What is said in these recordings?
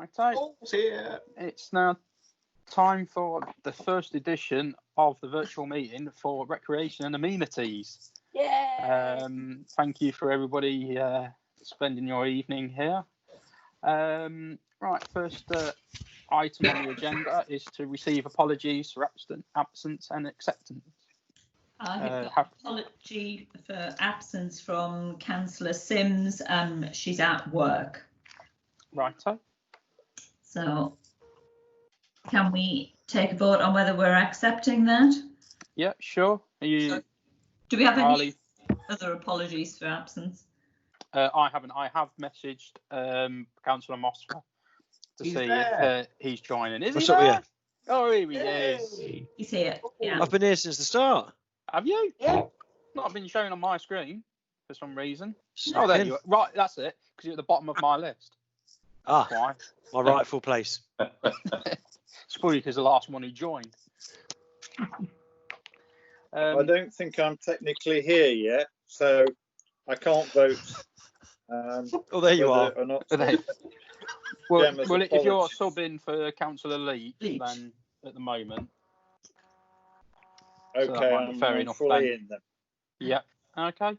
Righto. It's now time for the first edition of the virtual meeting for recreation and amenities. Thank you for everybody spending your evening here. Right, first item on the agenda is to receive apologies for absence and acceptance. I've got apology for absence from Councillor Sims. She's at work. Righto. So can we take a vote on whether we're accepting that? Yeah, sure. Do we have any other apologies for absence? I haven't. I have messaged Councillor Mosra to see if he's joining. Is he there? Oh, here he is. He's here. Yeah. I've been here since the start. Have you? Yeah. Not been showing on my screen for some reason. Oh, there you are. Right, that's it. Because you're at the bottom of my list. Ah, Why? my rightful place. It's probably because the last one who joined. I don't think I'm technically here yet, so I can't vote. Oh, there you are. Or not. Well, if you're subbing for Councillor Leach, then at the moment. Okay, so that might be fair I'm enough fully then. in then. Yeah. Okay.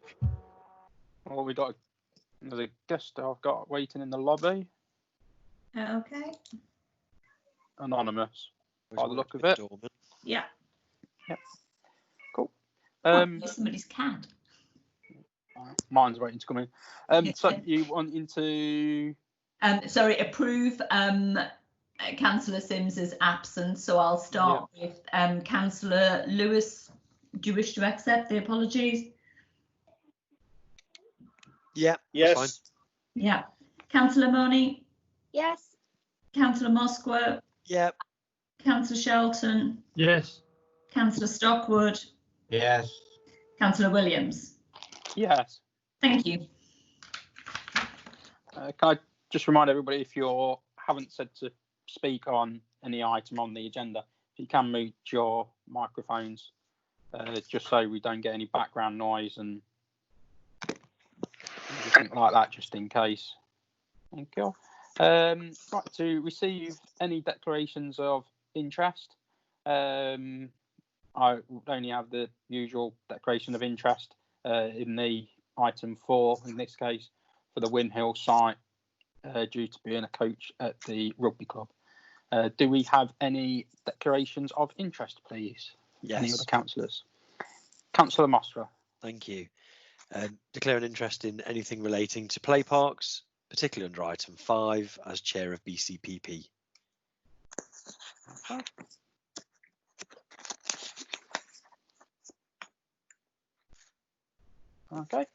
Well, there's a guest I've got waiting in the lobby. Okay. Anonymous. By the look of it. Yeah. Yep. Cool. Somebody's cat. Mine's waiting to come in. So you wanting to? Approve Councillor Sims's absence. So I'll start with Councillor Lewis. Do you wish to accept the apologies? Yeah. Yes. Fine. Yeah. Councillor Money. Yes. Councillor Moscow. Yeah. Councillor Shelton. Yes. Councillor Stockwood. Yes. Councillor Williams. Yes. Thank you. Can I just remind everybody, if you haven't said to speak on any item on the agenda, if you can mute your microphones, just so we don't get any background noise and everything like that, just in case. Thank you. Right, to receive any declarations of interest, I only have the usual declaration of interest in the item 4, in this case, for the Windhill site, due to being a coach at the rugby club. Do we have any declarations of interest, please? Yes. Any other councillors? Councillor Mostra. Thank you. Declare an interest in anything relating to play parks, particularly under item 5 as chair of BCPP. Okay.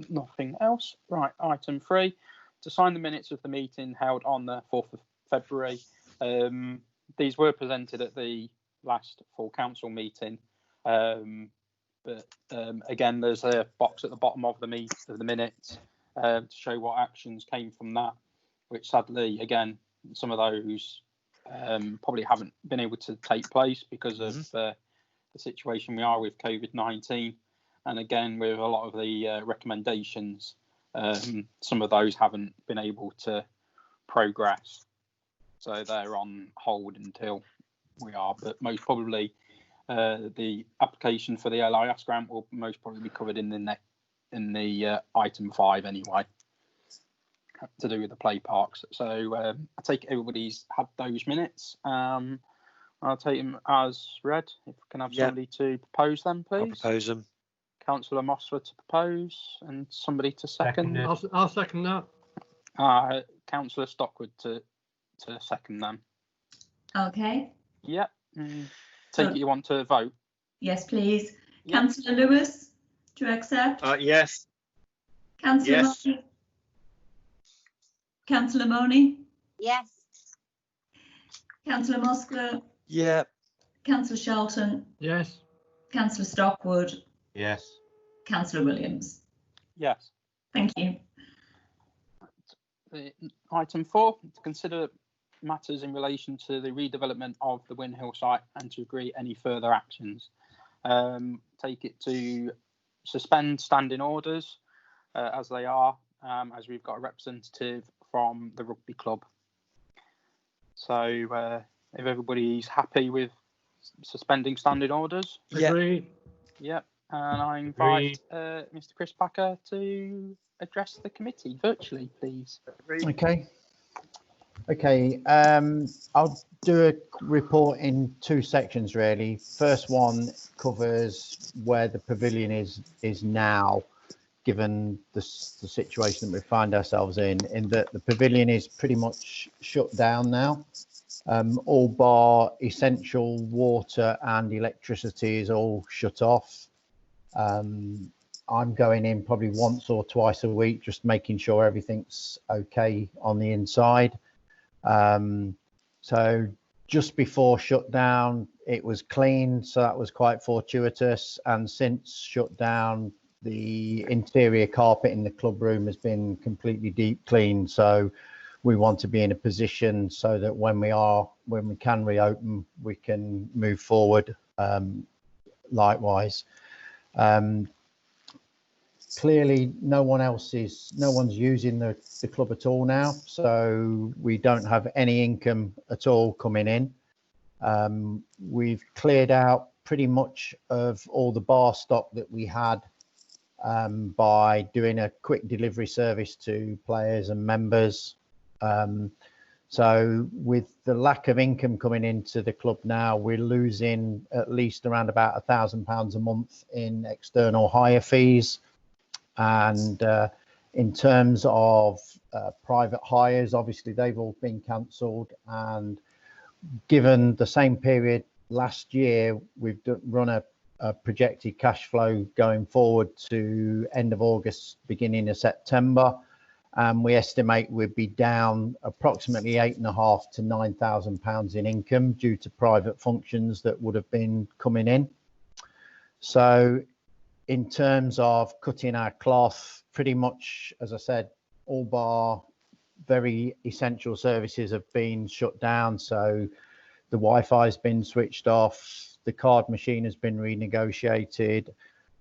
Nothing else. Right, item 3, to sign the minutes of the meeting held on the 4th of February. These were presented at the last full council meeting, but again, there's a box at the bottom of the minutes to show what actions came from that, which sadly, again, some of those probably haven't been able to take place because of the situation we are with COVID-19. And again, with a lot of the recommendations, some of those haven't been able to progress. So they're on hold until we are. But most probably, the application for the LIS grant will most probably be covered in the item 5 anyway, to do with the play parks. So I take it everybody's had those minutes. I'll take them as read. If we can have somebody to propose them, please. I'll propose them. Councillor Mosler to propose and somebody to second. I'll second that. Councillor Stockwood to second them. Okay. Yep. Take it you want to vote? Yes, please. Yep. Councillor Lewis, do you accept? Yes. Councillor Yes. Money? Councillor Money? Yes. Councillor Moscow? Yeah. Councillor Shelton? Yes. Councillor Stockwood? Yes. Councillor Williams? Yes. Thank you. Item 4, to consider matters in relation to the redevelopment of the Windhill site and to agree any further actions. Take it to suspend standing orders as they are, as we've got a representative from the rugby club. So if everybody's happy with suspending standing orders, Yeah. Agreed. yep. And I invite Mr. Chris Packer to address the committee virtually, please. Okay. I'll do a report in two sections really. First one covers where the pavilion is now, given the situation that we find ourselves in that the pavilion is pretty much shut down now. All bar essential water and electricity is all shut off. I'm going in probably once or twice a week, just making sure everything's okay on the inside. So just before shutdown, it was clean, so that was quite fortuitous. And since shutdown, the interior carpet in the club room has been completely deep cleaned. So we want to be in a position so that when we can reopen, we can move forward. Likewise. Clearly no one's using the club at all now, so we don't have any income at all coming in. We've cleared out pretty much of all the bar stock that we had by doing a quick delivery service to players and members. So with the lack of income coming into the club now, we're losing at least around about £1,000 a month in external hire fees. And in terms of private hires, obviously they've all been cancelled. And given the same period last year, we've run a projected cash flow going forward to end of August, beginning of September. We estimate we'd be down approximately £8,500 to £9,000 in income due to private functions that would have been coming in. So in terms of cutting our cloth, pretty much, as I said, all bar very essential services have been shut down. So the Wi-Fi has been switched off, the card machine has been renegotiated.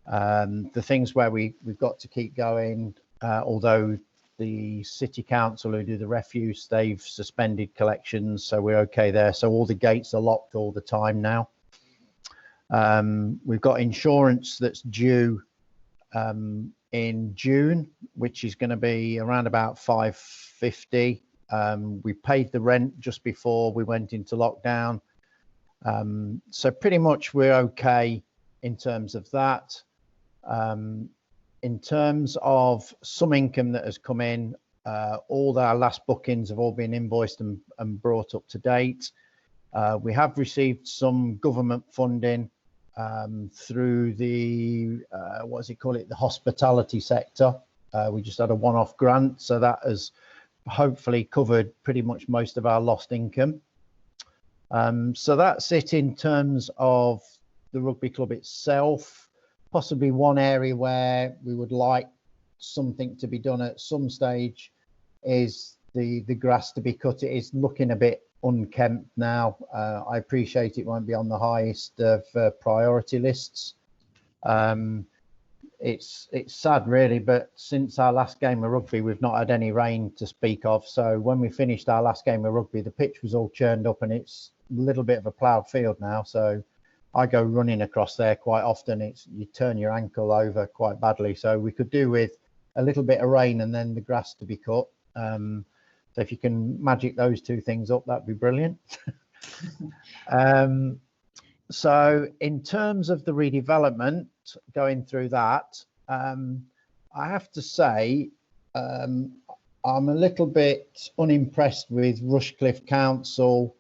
The things where we've got to keep going, although the city council who do the refuse, they've suspended collections, so we're okay there. So all the gates are locked all the time now. We've got insurance that's due in June, which is going to be around about £550. We paid the rent just before we went into lockdown. So pretty much we're okay in terms of that. In terms of some income that has come in, all our last bookings have all been invoiced and brought up to date. We have received some government funding through the the hospitality sector. We just had a one-off grant, so that has hopefully covered pretty much most of our lost income. So that's it in terms of the rugby club itself. Possibly one area where we would like something to be done at some stage is the grass to be cut. It is looking a bit unkempt now. I appreciate it won't be on the highest of priority lists. It's sad really, but since our last game of rugby, we've not had any rain to speak of. So when we finished our last game of rugby, the pitch was all churned up and it's a little bit of a ploughed field now. So I go running across there quite often. You turn your ankle over quite badly. So we could do with a little bit of rain and then the grass to be cut. So if you can magic those two things up, that'd be brilliant. So in terms of the redevelopment, going through that, I have to say I'm a little bit unimpressed with Rushcliffe Council,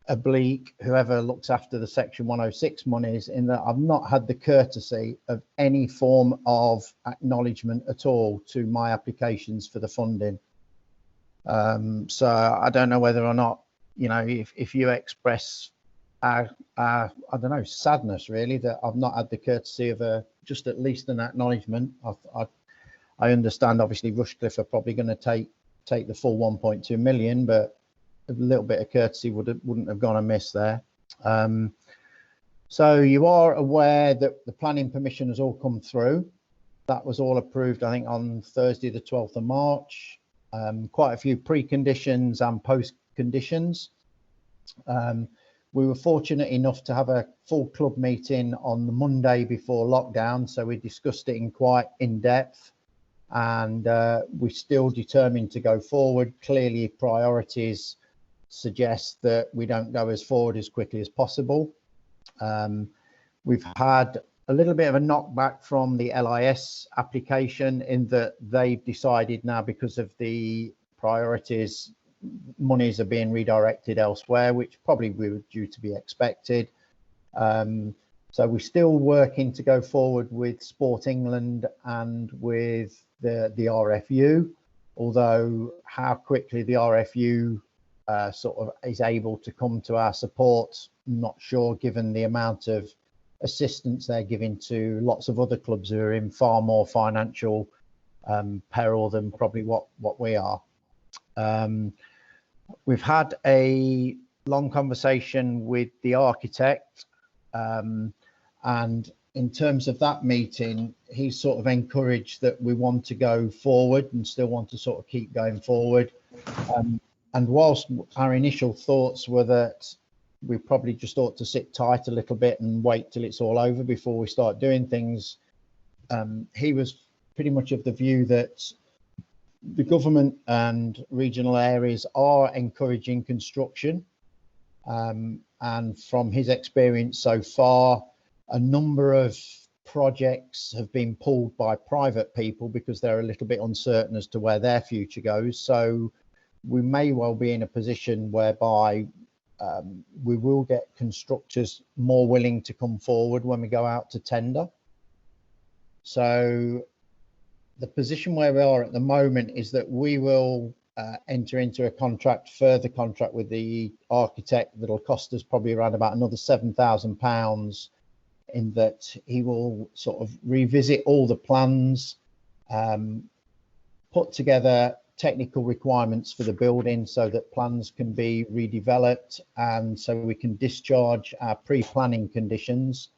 Oblique, whoever looks after the Section 106 monies, in that I've not had the courtesy of any form of acknowledgement at all to my applications for the funding. So I don't know whether or not, if you express our I don't know, sadness really that I've not had the courtesy of just at least an acknowledgement. I understand obviously Rushcliffe are probably going to take the full 1.2 million, but a little bit of courtesy wouldn't have gone amiss there. So you are aware that the planning permission has all come through. That was all approved, I think, on Thursday, the 12th of March. quite a few preconditions and post conditions. We were fortunate enough to have a full club meeting on the Monday before lockdown, so we discussed it in quite in depth, and we're still determined to go forward. Clearly, priorities suggest that we don't go as forward as quickly as possible. We've had a little bit of a knockback from the LIS application in that they've decided now, because of the priorities, monies are being redirected elsewhere, which probably we were due to be expected. So we're still working to go forward with Sport England and with the RFU, although how quickly the RFU sort of is able to come to our support, not sure, given the amount of assistance they're giving to lots of other clubs who are in far more financial peril than probably what we are. We've had a long conversation with the architect, and in terms of that meeting, he's sort of encouraged that we want to go forward and still want to sort of keep going forward. And whilst our initial thoughts were that we probably just ought to sit tight a little bit and wait till it's all over before we start doing things, he was pretty much of the view that the government and regional areas are encouraging construction, and from his experience so far, a number of projects have been pulled by private people because they're a little bit uncertain as to where their future goes. So we may well be in a position whereby we will get constructors more willing to come forward when we go out to tender. So the position where we are at the moment is that we will enter into a further contract with the architect that'll cost us probably around about another £7,000, in that he will sort of revisit all the plans, put together technical requirements for the building so that plans can be redeveloped, and so we can discharge our pre-planning conditions,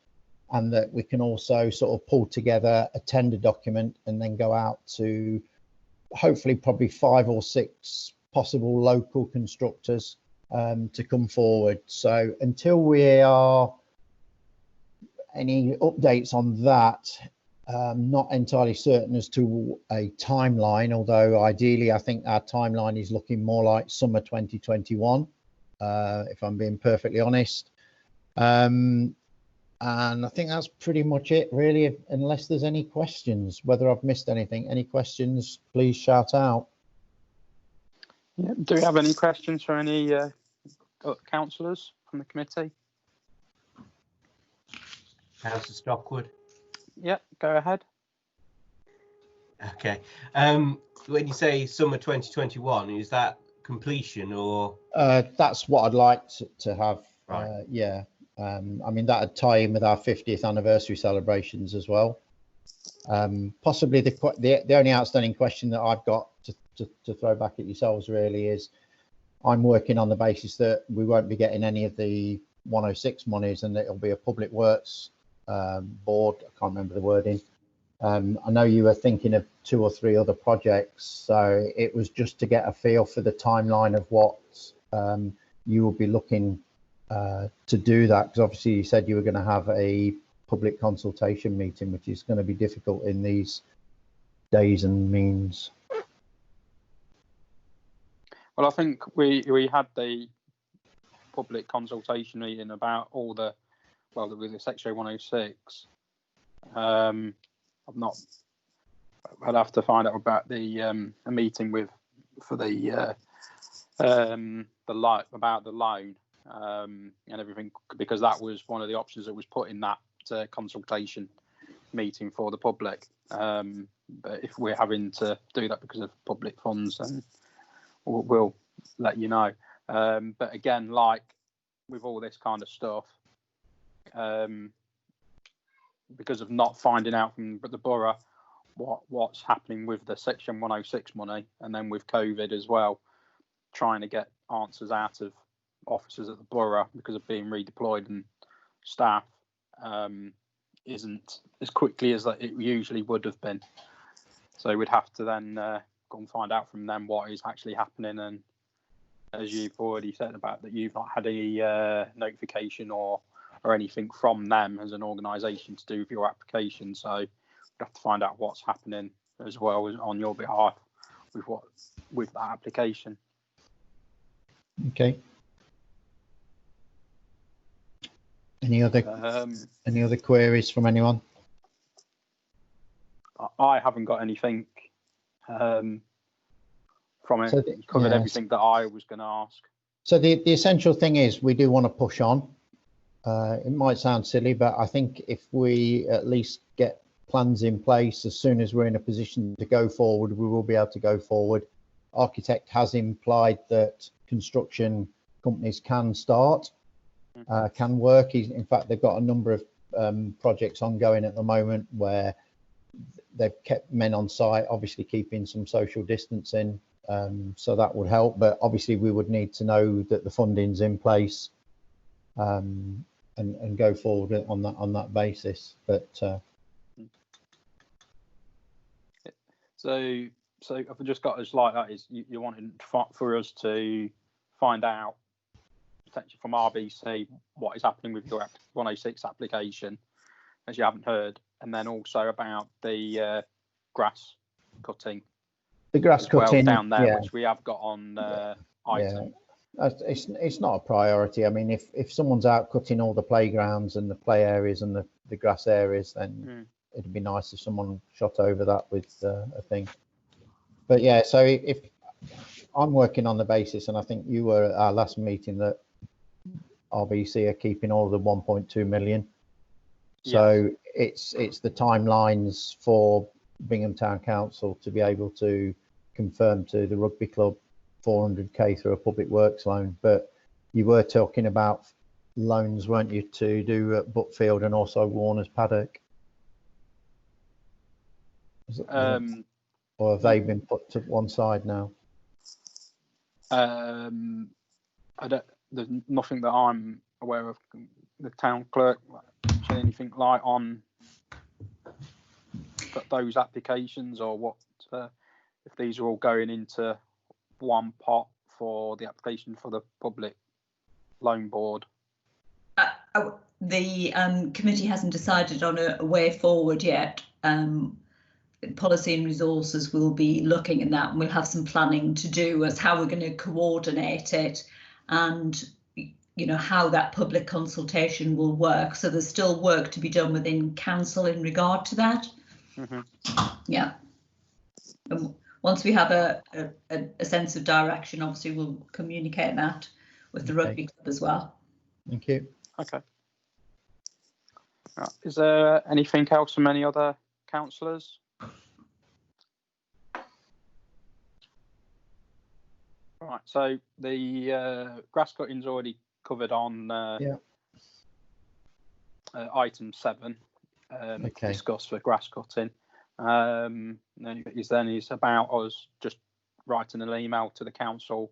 and that we can also sort of pull together a tender document and then go out to hopefully probably 5 or 6 possible local constructors to come forward. So until we are any updates on that, not entirely certain as to a timeline, although ideally I think our timeline is looking more like summer 2021, if I'm being perfectly honest. And I think that's pretty much it, really, unless there's any questions. Whether I've missed anything, any questions, please shout out. Yeah. Do we have any questions for any councillors from the committee? Councillor Stockwood. Yeah, go ahead. Okay. When you say summer 2021, is that completion or? That's what I'd like to have. Right. Yeah. I mean, that'd tie in with our 50th anniversary celebrations as well. Possibly the only outstanding question that I've got to throw back at yourselves really is, I'm working on the basis that we won't be getting any of the 106 monies, and it'll be a public works board. I can't remember the wording. I know you were thinking of 2 or 3 other projects, so it was just to get a feel for the timeline of what you will be looking to do that, because obviously you said you were going to have a public consultation meeting, which is going to be difficult in these days and means. Well, I think we had the public consultation meeting about all the, well, there was a Section 106. I'd have to find out about the a meeting for the loan, about the loan and everything, because that was one of the options that was put in that consultation meeting for the public. But if we're having to do that because of public funds, then we'll let you know. But again, like with all this kind of stuff, because of not finding out from the borough what's happening with the Section 106 money, and then with COVID as well, trying to get answers out of officers at the borough because of being redeployed and staff isn't as quickly as it usually would have been. So we'd have to then go and find out from them what is actually happening. And as you've already said about that, you've not had any notification or anything from them as an organisation to do with your application. So you have to find out what's happening as well as on your behalf with that application. Okay. Any other queries from anyone? I haven't got anything from it. So Covered everything that I was going to ask. So the essential thing is we do want to push on. It might sound silly, but I think if we at least get plans in place as soon as we're in a position to go forward, we will be able to go forward. Architect has implied that construction companies can start, can work. In fact, they've got a number of projects ongoing at the moment where they've kept men on site, obviously keeping some social distancing, so that would help. But obviously we would need to know that the funding's in place and go forward on that basis. But so I've just got us like that is you wanted for us to find out potentially from RBC what is happening with your 106 application, as you haven't heard, and then also about the grass cutting. The grass cutting down there, which we have got on item. It's not a priority. I mean, if someone's out cutting all the playgrounds and the play areas and the grass areas, then it'd be nice if someone shot over that with a thing. But yeah, so if I'm working on the basis, and I think you were at our last meeting, that RBC are keeping all of the 1.2 million. So it's the timelines for Bingham Town Council to be able to confirm to the rugby club 400k through a public works loan. But you were talking about loans, weren't you, to do at Butfield and also Warner's Paddock? Or have they been put to one side now? There's nothing that I'm aware of. The town clerk said anything like on those applications, or what if these are all going into one pot for the application for the public loan board? The committee hasn't decided on a way forward yet. Policy and resources will be looking at that, and we'll have some planning to do as how we're going to coordinate it, and how that public consultation will work. So there's still work to be done within council in regard to that. Yeah. And once we have a sense of direction, obviously we'll communicate that with the rugby club as well. Thank you. Okay. Right. Is there anything else from any other councillors? Right, so the grass cutting's already covered on item 7, discussed for grass cutting. Then it's about us just writing an email to the council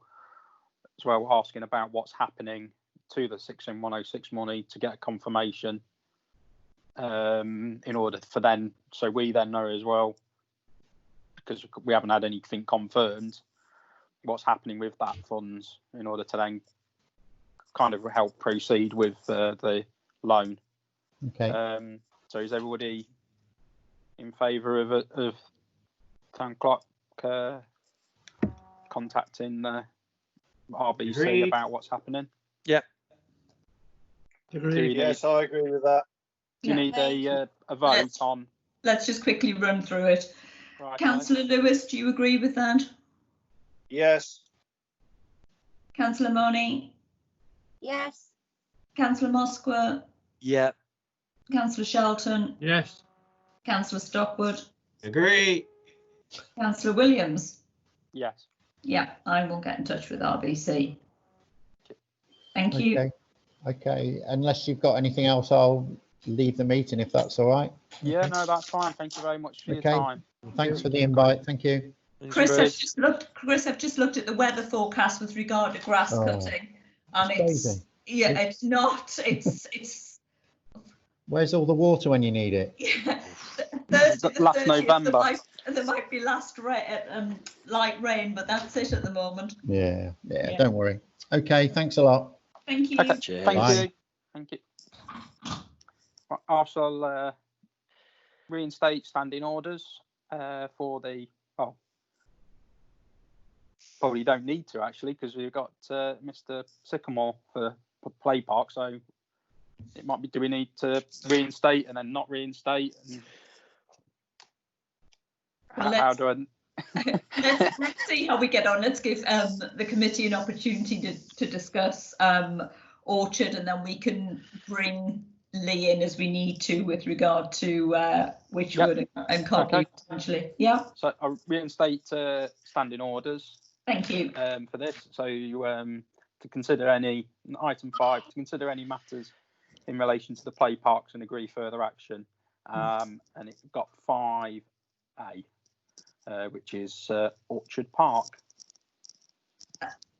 as well, asking about what's happening to the 6M106 money to get a confirmation in order for then, so we then know as well, because we haven't had anything confirmed, what's happening with that funds in order to then kind of help proceed with the loan. Okay. So is everybody in favour of town clerk contacting the RBC Agreed. about what's happening? Yeah. Agreed. Yes, I agree with that. Do you need a vote on? Let's just quickly run through it. Right, Councillor Lewis, do you agree with that? Yes. Councillor Money? Yes. Councillor Mosque? Yeah. Councillor Shelton? Yes. Councillor Stockwood? Agree. Councillor Williams? Yes. Yeah, I will get in touch with RBC. Thank you. Okay, unless you've got anything else, I'll leave the meeting if that's all right. Yeah, no, that's fine. Thank you very much for your time. Thanks for the invite. Thank you. Chris, I've just looked at the weather forecast with regard to grass cutting, and it's Where's all the water when you need it? Thursday the Last 30th November. there might be light rain, but that's it at the moment. Yeah, don't worry. Okay, thanks a lot. Thank you. Okay, Cheers. thank Bye. you. Thank you. Right, I shall reinstate standing orders for the. Oh, probably don't need to actually because we've got Mr. Sycamore for Play Park, so it might be. Do we need to reinstate and then not reinstate? And Well, how do I? let's see how we get on. Let's give the committee an opportunity to discuss Orchard, and then we can bring Lee in as we need to with regard to Wychwood and Codley Okay. potentially. Yeah, So I reinstate standing orders thank you. for this. So to consider any item 5, to consider any matters in relation to the play parks and agree further action. And it got 5A, which is Orchard Park.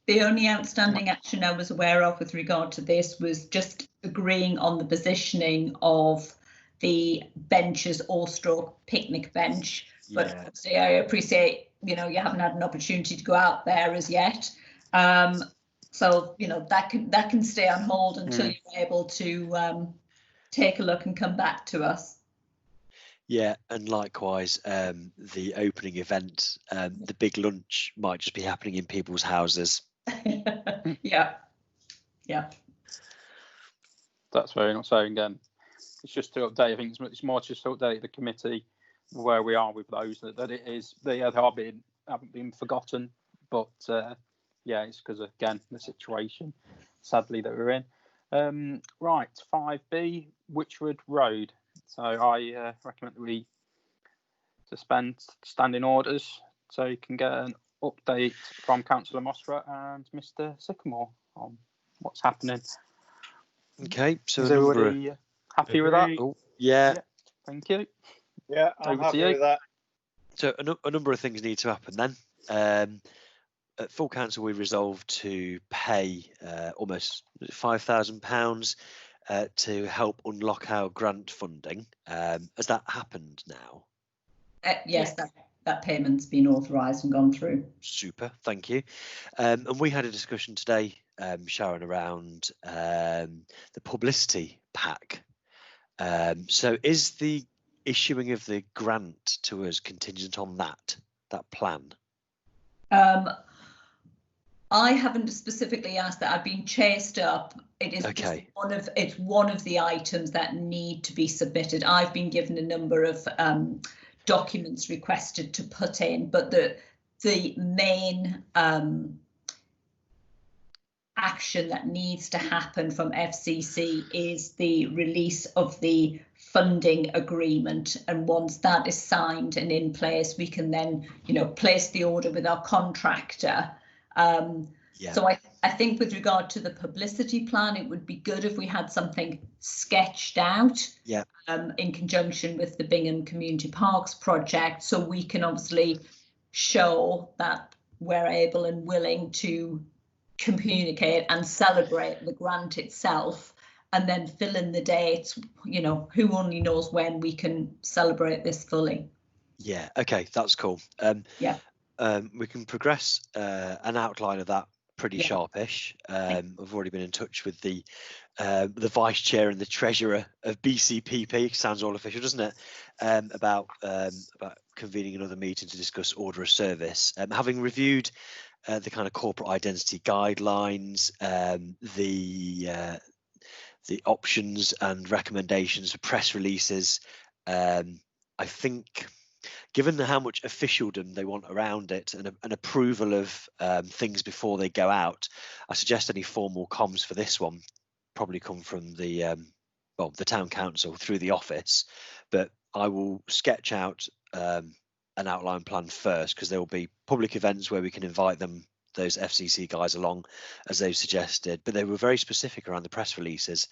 The only outstanding action I was aware of with regard to this was just agreeing on the positioning of the benches or stroke picnic bench. But Yeah. obviously I appreciate, you haven't had an opportunity to go out there as yet. So, that can stay on hold until you're able to take a look and come back to us. Yeah, and likewise, the opening event, the big lunch might just be happening in people's houses. Yeah. That's very much so. Again, it's just to update. I think it's more just to update the committee where we are with those. That it is they haven't been forgotten, but it's because again the situation, sadly, that we're in. Right, 5B, Wychwood Road. So I recommend that we suspend standing orders so you can get an update from Councillor Mosra and Mr. Sycamore on what's happening. Okay, so Is a number of, everybody happy with that? oh, yeah. Thank you. Yeah, I'm Over to happy you. with that. So a number of things need to happen then. At full council, we resolved to pay almost £5,000 to help unlock our grant funding. Has that happened now? Yes, that payment's been authorised and gone through. Super, thank you. And we had a discussion today, Sharon, around the publicity pack. So is the issuing of the grant to us contingent on that plan? I haven't specifically asked that. I've been chased up. It is Okay. It's one of the items that need to be submitted. I've been given a number of documents requested to put in, but the main action that needs to happen from FCC is the release of the funding agreement, and once that is signed and in place, we can then place the order with our contractor. So I think with regard to the publicity plan, it would be good if we had something sketched out in conjunction with the Bingham Community Parks project, so we can obviously show that we're able and willing to communicate and celebrate the grant itself, and then fill in the dates, who only knows when we can celebrate this fully. Yeah, okay, that's cool. We can progress an outline of that pretty sharpish. I've already been in touch with the vice chair and the treasurer of BCPP. Sounds all official, doesn't it? About convening another meeting to discuss order of service. Having reviewed the kind of corporate identity guidelines, the options and recommendations for press releases, I think, given how much officialdom they want around it and an approval of things before they go out, I suggest any formal comms for this one probably come from the town council through the office. But I will sketch out an outline plan first, because there will be public events where we can invite them those FCC guys along as they've suggested, but they were very specific around the press releases,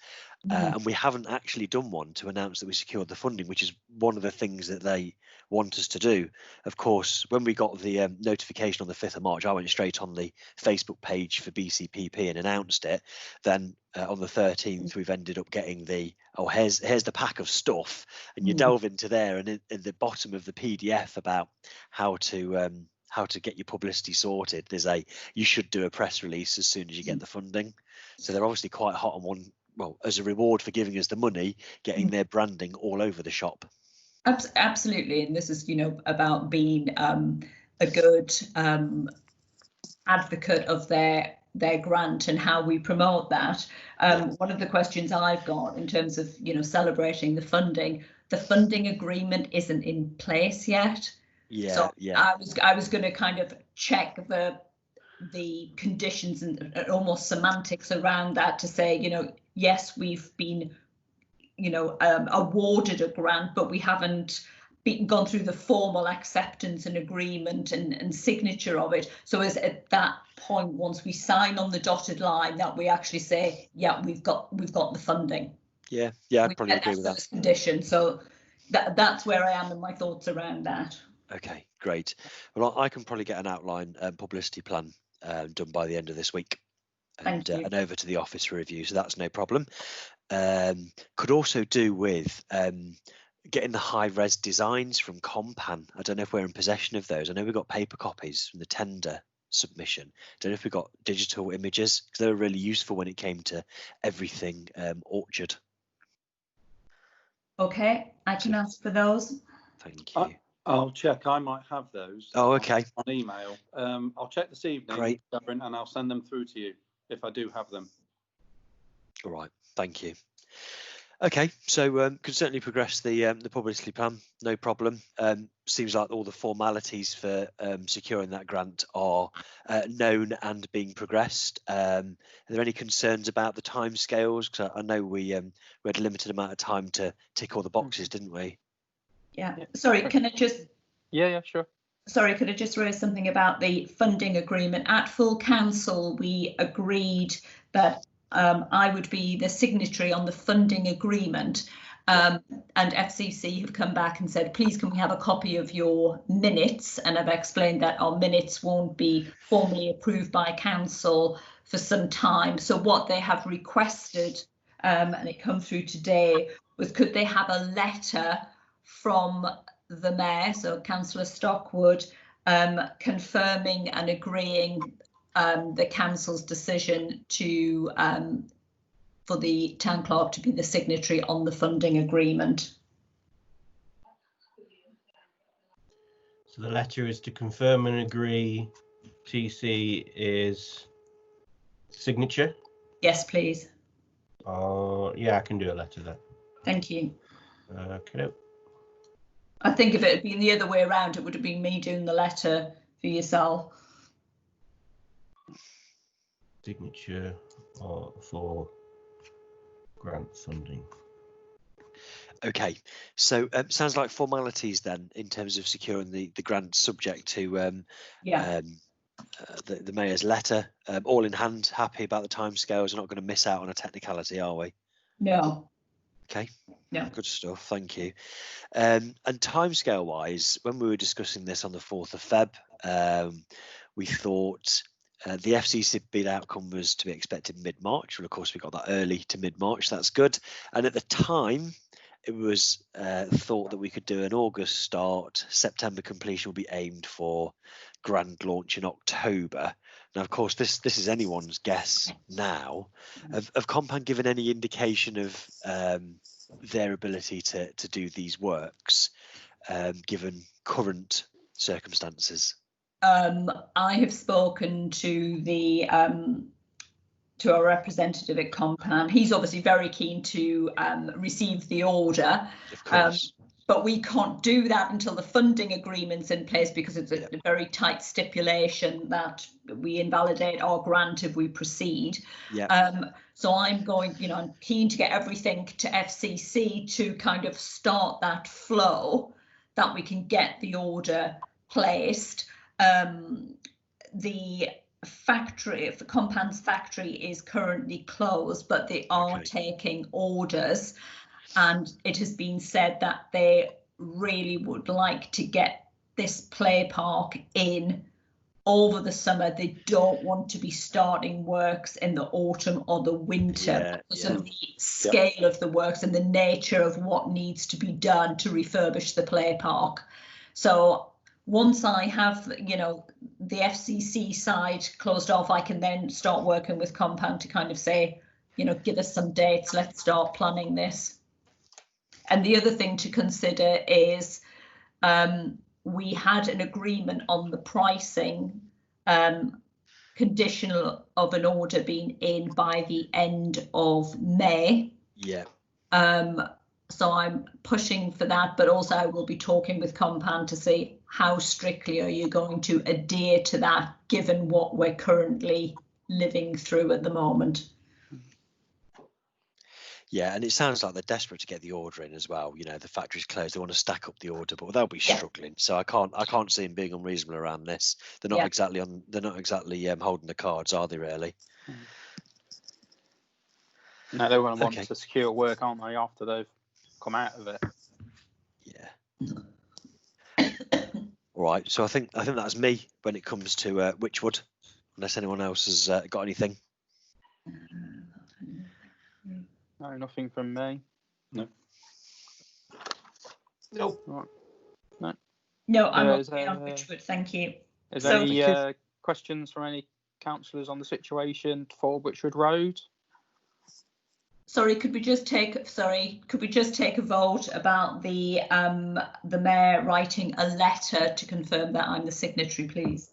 and we haven't actually done one to announce that we secured the funding, which is one of the things that they want us to do. Of course, when we got the notification on the 5th of March, I went straight on the Facebook page for BCPP and announced it. Then on the 13th, we've ended up getting here's the pack of stuff, and you delve into there, and in the bottom of the PDF about how to get your publicity sorted, there's you should do a press release as soon as you get the funding. So they're obviously quite hot on one. Well, as a reward for giving us the money, getting their branding all over the shop. Absolutely, and this is, about being a good advocate of their grant and how we promote that. One of the questions I've got in terms of celebrating the funding agreement isn't in place yet. So I was going to kind of check the conditions and almost semantics around that to say, yes, we've been awarded a grant, but we haven't gone through the formal acceptance and agreement and signature of it. So is at that point, once we sign on the dotted line, that we actually say, yeah, we've got the funding. Yeah, I'd probably agree with that condition. So that's where I am in my thoughts around that. Okay, great. Well, I can probably get an outline publicity plan done by the end of this week, and over to the office for review, so that's no problem. Could also do with getting the high-res designs from Compan. I don't know if we're in possession of those. I know we've got paper copies from the tender submission. Don't know if we've got digital images, because they were really useful when it came to everything Orchard. Okay, I can ask for those. Thank you. I'll check. I might have those. Oh, okay. On email. I'll check this evening. Great. And I'll send them through to you if I do have them. All right. Thank you. Okay, so can certainly progress the publicity plan, no problem. Seems like all the formalities for securing that grant are known and being progressed. Are there any concerns about the timescales? Because I know we had a limited amount of time to tick all the boxes, didn't we? Yeah. Sorry, can I just? Yeah, sure. Sorry, could I just raise something about the funding agreement? At full council, we agreed that I would be the signatory on the funding agreement, and FCC have come back and said, please can we have a copy of your minutes? And I've explained that our minutes won't be formally approved by council for some time. So what they have requested, and it come through today, was could they have a letter from the mayor, so Councillor Stockwood, confirming and agreeing the council's decision to for the town clerk to be the signatory on the funding agreement. So the letter is to confirm and agree. TC is signature. Yes, please. Yeah, I can do a letter then. Thank you. Okay. I think if it had been the other way around, it would have been me doing the letter for yourself. Signature for grant funding. Okay, so sounds like formalities then in terms of securing the grant, subject to the mayor's letter. All in hand, happy about the timescales. We're not going to miss out on a technicality, are we? No. Okay. Yeah. Good stuff. Thank you. And timescale wise, when we were discussing this on the 4th of Feb, we thought the FCC bid outcome was to be expected mid-March. Well, of course, we got that early to mid-March. That's good. And at the time, it was thought that we could do an August start. September completion will be aimed for grand launch in October. Now, of course, this is anyone's guess now. Have Compan given any indication of their ability to do these works, given current circumstances? I have spoken to the to our representative at Compan. He's obviously very keen to receive the order. Of course. But we can't do that until the funding agreement's in place, because it's a very tight stipulation that we invalidate our grant if we proceed. So I'm I'm keen to get everything to FCC to kind of start that flow, that we can get the order placed. The factory, the Compounds factory is currently closed, but they are taking orders, and it has been said that they really would like to get this play park in over the summer. They don't want to be starting works in the autumn or the winter because of the scale of the works and the nature of what needs to be done to refurbish the play park. So once I have, you know, the FCC side closed off, I can then start working with Compound to kind of say, you know, give us some dates, let's start planning this. And the other thing to consider is we had an agreement on the pricing, conditional of an order being in by the end of May. Yeah. So I'm pushing for that, but also I will be talking with Compound to see how strictly are you going to adhere to that, given what we're currently living through at the moment. Yeah, and it sounds like they're desperate to get the order in as well. You know, the factory's closed; they want to stack up the order, but they'll be struggling. So I can't see them being unreasonable around this. They're not exactly holding the cards, are they? Really? No, they want to secure work, aren't they? After they've come out of it. Yeah. All right. So I think that's me when it comes to Wychwood. Unless anyone else has got anything. No, nothing from me. No. Nope. Right. No, I'm okay on Wychwood, thank you. Is there any questions from any councillors on the situation for Wychwood Road? Sorry, could we just take a vote about the mayor writing a letter to confirm that I'm the signatory, please?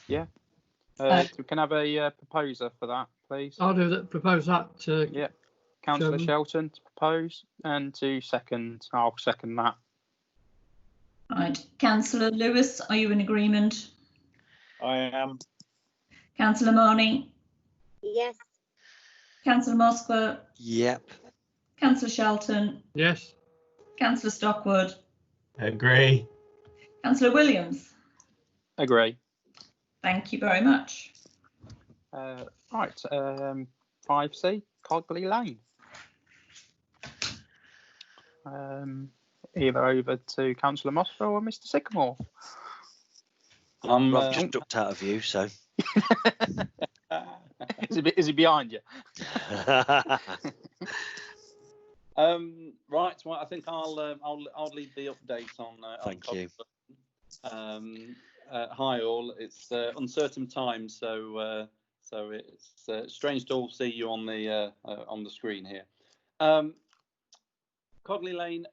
Yeah. We can have a proposer for that, please. I'll do that. Propose that. Yeah. Councillor Shelton to propose, and I'll second that. Right. Councillor Lewis, are you in agreement? I am. Councillor Marnie? Yes. Councillor Moskva? Yep. Councillor Shelton? Yes. Councillor Stockwood? Agree. Councillor Williams? Agree. Thank you very much. Right. 5C, Cogley Lane. Either over to Councillor Moskva or Mr. Sycamore. I've just ducked out of view, so. Is he behind you? Right. Well, I think I'll lead the update on. Thank you. Hi all. It's uncertain times, so it's strange to all see you on the screen here. Cogley Lane.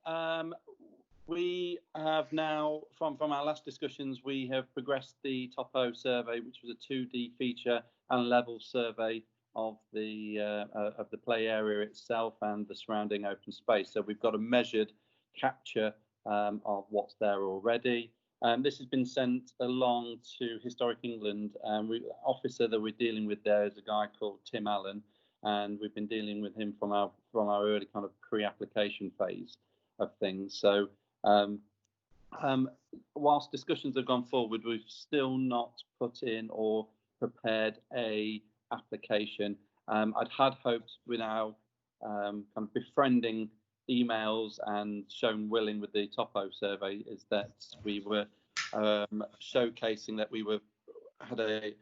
We have now, from our last discussions, we have progressed the Topo survey, which was a 2D feature and level survey of the play area itself and the surrounding open space. So we've got a measured capture of what's there already. This has been sent along to Historic England. The officer that we're dealing with there is a guy called Tim Allen, and we've been dealing with him from our early kind of pre-application phase of things. So whilst discussions have gone forward, we've still not put in or prepared a application. I'd had hoped with our kind of befriending emails and shown willing with the Topo survey is that we were showcasing that we had a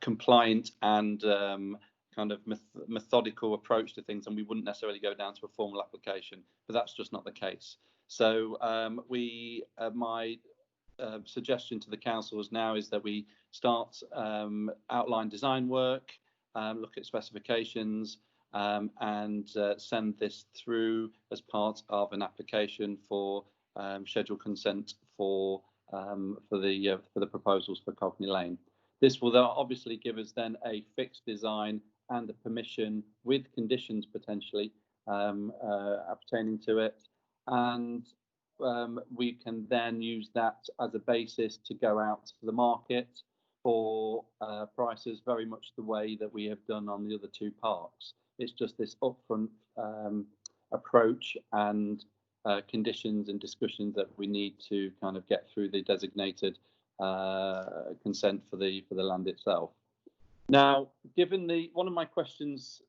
compliant and kind of methodical approach to things, and we wouldn't necessarily go down to a formal application, but that's just not the case. So my suggestion to the councils now is that we start outline design work, look at specifications, and send this through as part of an application for scheduled consent for the proposals for Cogney Lane. This will obviously give us then a fixed design and a permission with conditions potentially appertaining to it, and we can then use that as a basis to go out to the market for prices very much the way that we have done on the other two parks. It's just this upfront approach and conditions and discussions that we need to kind of get through the designated consent for the land itself. Now, given one of my questions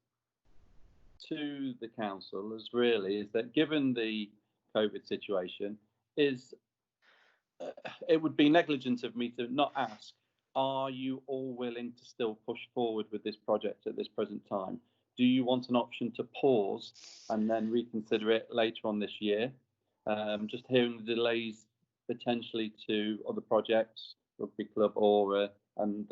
to the council is that given the COVID situation, it would be negligent of me to not ask, are you all willing to still push forward with this project at this present time? Do you want an option to pause and then reconsider it later on this year? Just hearing the delays potentially to other projects, Rugby Club, Aura, and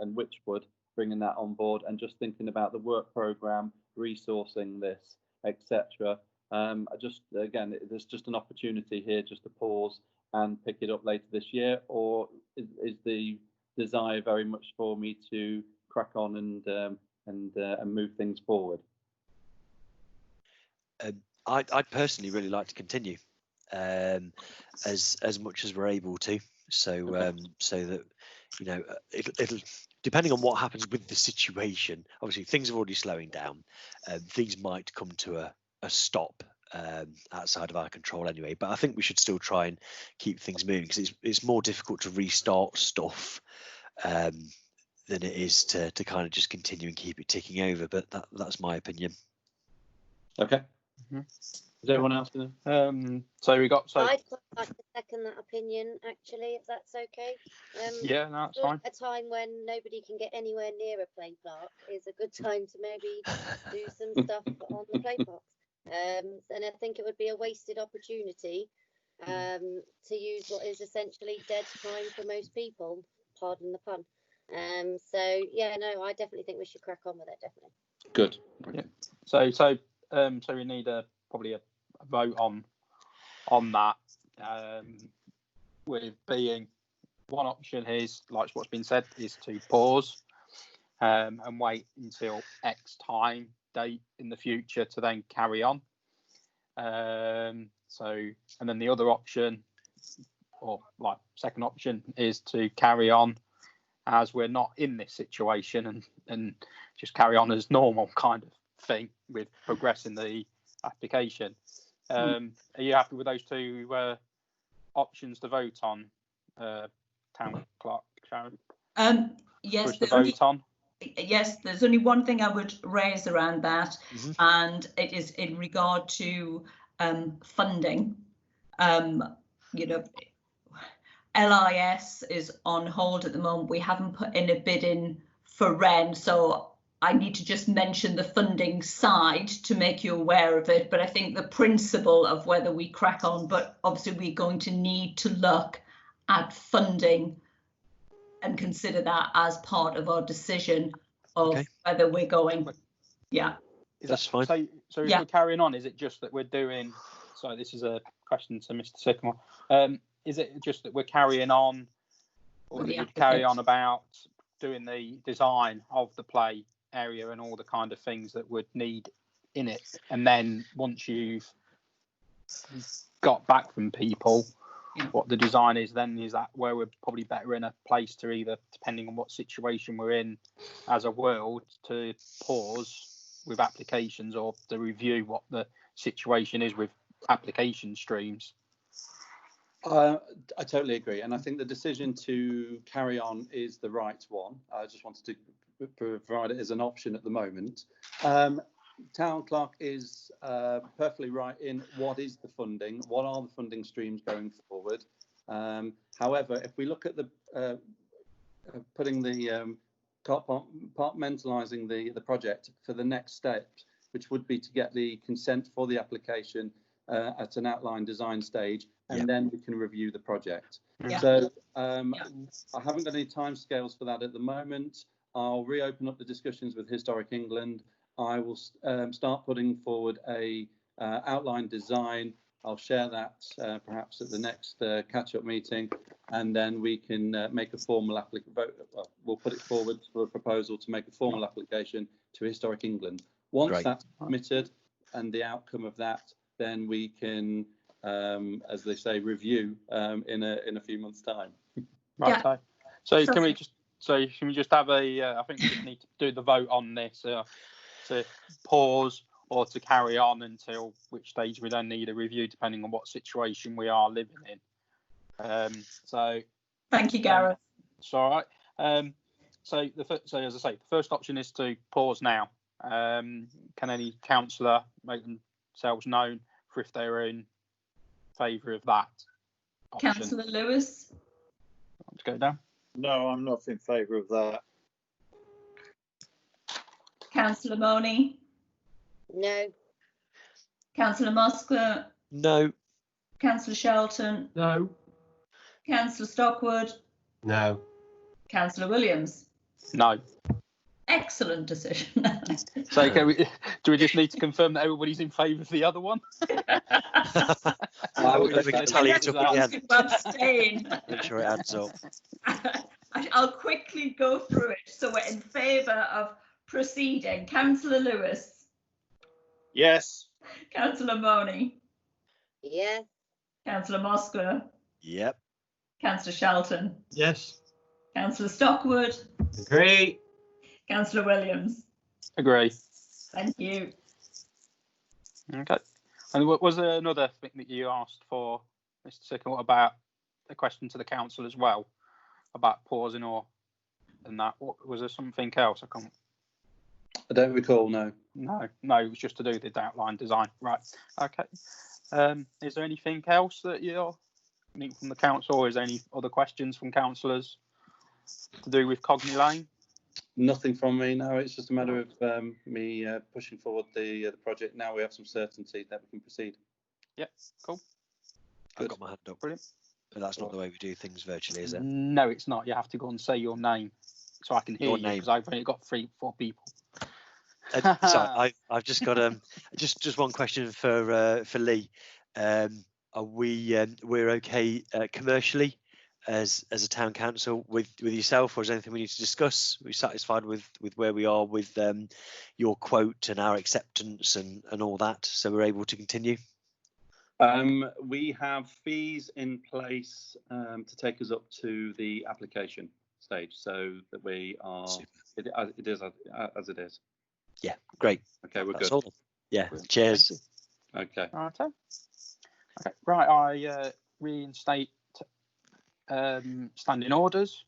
Witchwood, bringing that on board, and just thinking about the work programme, resourcing this, etc. There's just an opportunity here just to pause and pick it up later this year, or is the desire very much for me to crack on and move things forward? I'd personally really like to continue as much as we're able to, so that it'll depending on what happens with the situation. Obviously things are already slowing down, things might come to a stop outside of our control anyway, but I think we should still try and keep things moving, because it's more difficult to restart stuff than it is to kind of just continue and keep it ticking over. But that's my opinion. Okay. Mm-hmm. Is everyone else going to? I'd quite like to second that opinion, actually, if that's okay. Yeah, no, that's fine. A time when nobody can get anywhere near a play park is a good time to maybe do some stuff on the play parks. And I think it would be a wasted opportunity to use what is essentially dead time for most people, pardon the pun. I definitely think we should crack on with it, definitely. Good. Yeah. So we need probably a vote on that, with being one option is, like what's been said, is to pause and wait until X time date in the future to then carry on. And then the other option, or like second option, is to carry on as we're not in this situation and just carry on as normal kind of thing with progressing the application. Are you happy with those two options to vote on, Town Clerk Sharon? Yes. Yes, there's only one thing I would raise around that, and it is in regard to funding. LIS is on hold at the moment. We haven't put in a bid in for Wren, so I need to just mention the funding side to make you aware of it. But I think the principle of whether we crack on, but obviously we're going to need to look at funding and consider that as part of our decision of whether we're going. Yeah. That's fine. So if we're carrying on, is it just that we're doing, so this is a question to Mr. Sycamore, is it just that we're carrying on, or that we carry on about doing the design of the play area and all the kind of things that would need in it, and then once you've got back from people what the design is, then is that where we're probably better in a place to either, depending on what situation we're in as a world, to pause with applications or to review what the situation is with application streams? I totally agree, and I think the decision to carry on is the right one. I just wanted to provide it as an option at the moment. Town Clerk is perfectly right in what is the funding, what are the funding streams going forward. However, if we look at the putting the compartmentalising the project for the next step, which would be to get the consent for the application at an outline design stage, and then we can review the project. So I haven't got any timescales for that at the moment. I'll reopen up the discussions with Historic England. I will start putting forward a outline design. I'll share that perhaps at the next catch-up meeting, and then we can make a formal application. We'll put it forward for a proposal to make a formal application to Historic England. Once that's submitted and the outcome of that, then we can, as they say, review in a few months' time. Right. So can we just have a? I think we just need to do the vote on this to pause or to carry on until which stage we then need a review, depending on what situation we are living in. Thank you, Gareth. It's all right. So as I say, the first option is to pause now. Can any councillor make themselves known for if they're in favour of that option? Councillor Lewis? Let's go down. No, I'm not in favour of that. Councillor Money? No. Councillor Moskler? No. Councillor Shelton? No. Councillor Stockwood? No. Councillor Williams? No. Excellent decision. So do we just need to confirm that everybody's in favour of the other one? We can tally it up again. Abstain. Make sure it adds up. I'll quickly go through it. So we're in favour of proceeding. Councillor Lewis? Yes. Councillor Money? Yes. Councillor Moskler? Yep. Councillor Shelton? Yes. Councillor Stockwood? Agree. Councillor Williams? Agree. Thank you. Okay. And was there another thing that you asked for, Mr. Sickle, about a question to the council as well, about pausing and that? Was there something else? I don't recall, no. No, it was just to do with the outline design. Right. Okay. Is there anything else that you're need from the council, or is there any other questions from councillors to do with Cogney Lane? Nothing from me, no. It's just a matter of me pushing forward the project. Now we have some certainty that we can proceed. Yeah, cool. I've got my hand up. Brilliant. But that's not the way we do things virtually, is it? No, it's not. You have to go and say your name so I can hear Your you, name. because I've only got 3-4 people. So I've just got just one question for Lee. Are we're okay commercially as a town council with yourself, or is there anything we need to discuss? Are we satisfied with where we are with your quote and our acceptance and all that, so we're able to continue? We have fees in place to take us up to the application stage, so that we are it is as it is. Yeah, great. Okay, we're That's good. all. Yeah, cheers. Okay. Okay. Right, I reinstate standing orders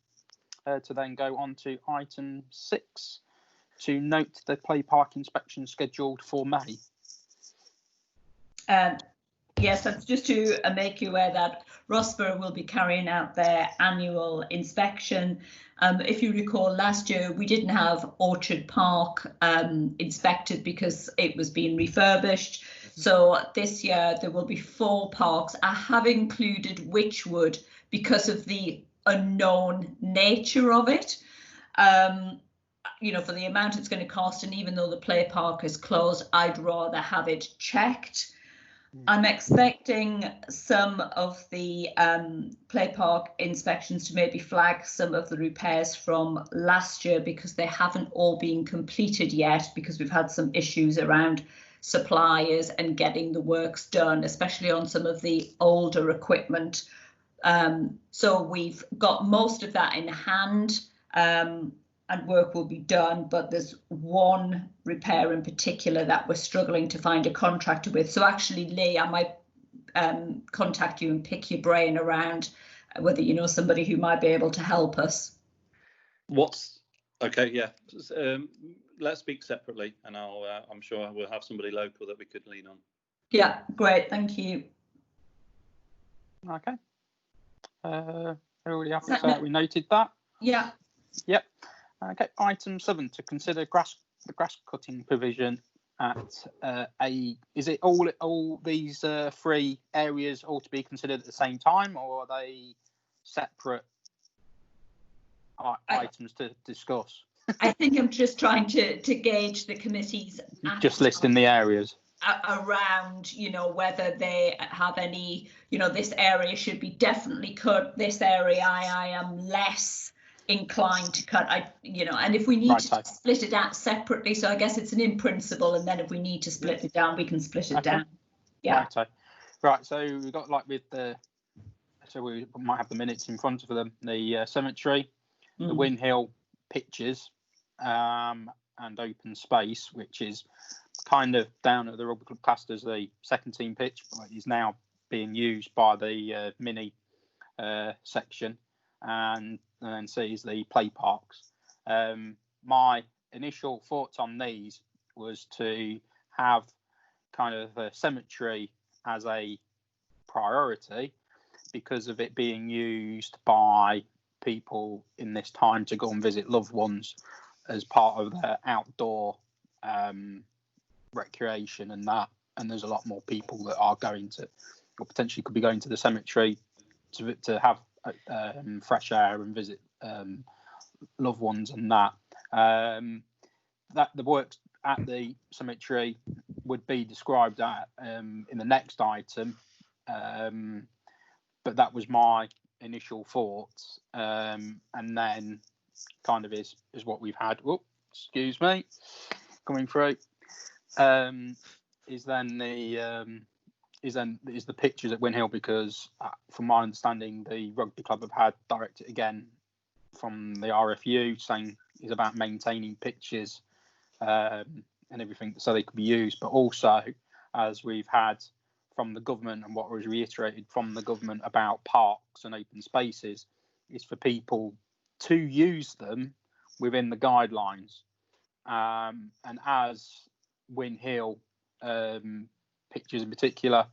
to then go on to item 6 to note the play park inspection scheduled for May. Yes, that's just to make you aware that Rossborough will be carrying out their annual inspection. If you recall, last year we didn't have Orchard Park inspected because it was being refurbished. So this year there will be 4 parks. I have included Wychwood because of the unknown nature of it. You know, for the amount it's going to cost, and even though the play park is closed, I'd rather have it checked. I'm expecting some of the play park inspections to maybe flag some of the repairs from last year, because they haven't all been completed yet, because we've had some issues around suppliers and getting the works done, especially on some of the older equipment. So we've got most of that in hand. And work will be done, but there's one repair in particular that we're struggling to find a contractor with. So actually, Lee, I might contact you and pick your brain around whether you know somebody who might be able to help us. Okay, yeah. Let's speak separately, and I'm sure we'll have somebody local that we could lean on. Yeah, great, thank you. Okay. Everybody happy to say we noted that? Yeah. Yep. Okay, item 7 to consider the grass cutting provision at is it all these 3 areas all to be considered at the same time, or are they separate items to discuss? I think I'm just trying to gauge the committee's just listing the areas around, you know, whether they have any, you know, this area should be definitely cut, this area I am less inclined to cut, and if we need to split it out separately, so I guess it's an in principle, and then if we need to split it down, we can split it down. Yeah. Right, so we've got so we might have the minutes in front of them, the cemetery, the Win Hill pitches, and open space, which is kind of down at the rugby club classed as the second team pitch, but is now being used by the mini section. and then C is the play parks. My initial thoughts on these was to have kind of a cemetery as a priority because of it being used by people in this time to go and visit loved ones as part of their outdoor recreation and that. And there's a lot more people that are going to, or potentially could be going to the cemetery to have fresh air and visit loved ones and that. That the works at the cemetery would be described in the next item, but that was my initial thoughts, and then kind of is what we've had. Whoop, excuse me, coming through. Is the pictures at Windhill, because from my understanding the rugby club have had directed again from the RFU saying is about maintaining pitches and everything so they could be used, but also as we've had from the government and what was reiterated from the government about parks and open spaces is for people to use them within the guidelines, and as Windhill pictures in particular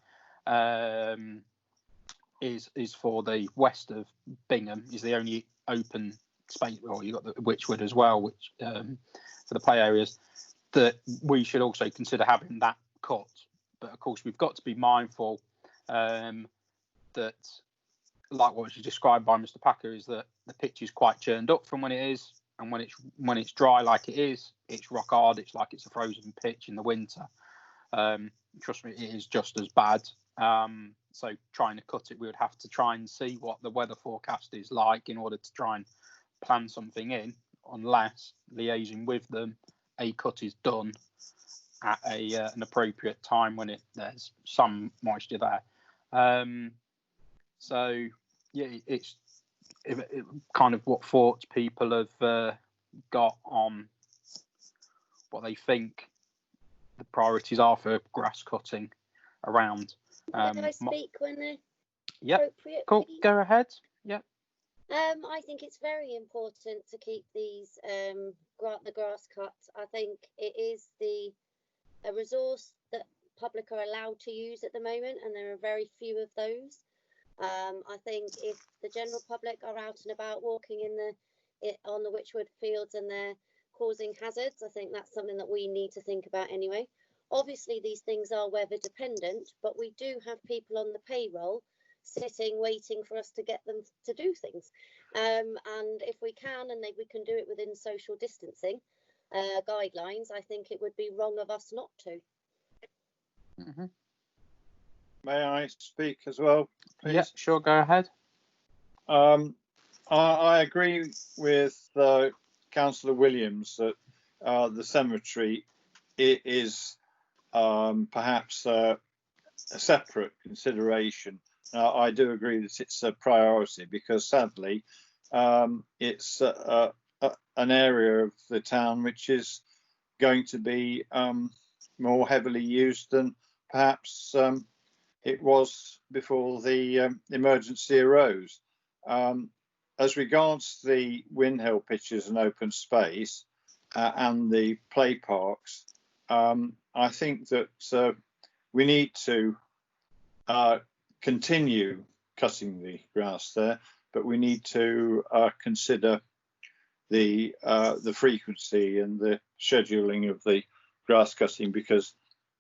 is for the west of Bingham, is the only open space, or you've got the Witchwood as well, which for the play areas, that we should also consider having that cut. But of course we've got to be mindful that, like what was described by Mr. Packer, is that the pitch is quite churned up from when it is, and when it's dry like it is, it's rock hard. It's like it's a frozen pitch in the winter. Trust me, it is just as bad. So trying to cut it, we would have to try and see what the weather forecast is like in order to try and plan something in, unless liaising with them, a cut is done at an appropriate time when there's some moisture there. So yeah, it's kind of what thoughts people have got on what they think the priorities are for grass cutting around. Can I speak when they're appropriate? Cool. Please? Go ahead. Yeah. I think it's very important to keep these the grass cuts. I think it is a resource that public are allowed to use at the moment, and there are very few of those. I think if the general public are out and about walking on the Witchwood fields and they're causing hazards, I think that's something that we need to think about anyway. Obviously, these things are weather dependent, but we do have people on the payroll sitting, waiting for us to get them to do things. And if we can, and we can do it within social distancing guidelines, I think it would be wrong of us not to. Mm-hmm. May I speak as well, please? Yeah, sure, go ahead. I agree with Councillor Williams that the cemetery is perhaps a separate consideration. I do agree that it's a priority because sadly it's an area of the town which is going to be more heavily used than perhaps it was before the emergency arose. As regards the Windhill pitches and open space and the play parks, I think that we need to continue cutting the grass there, but we need to consider the frequency and the scheduling of the grass cutting, because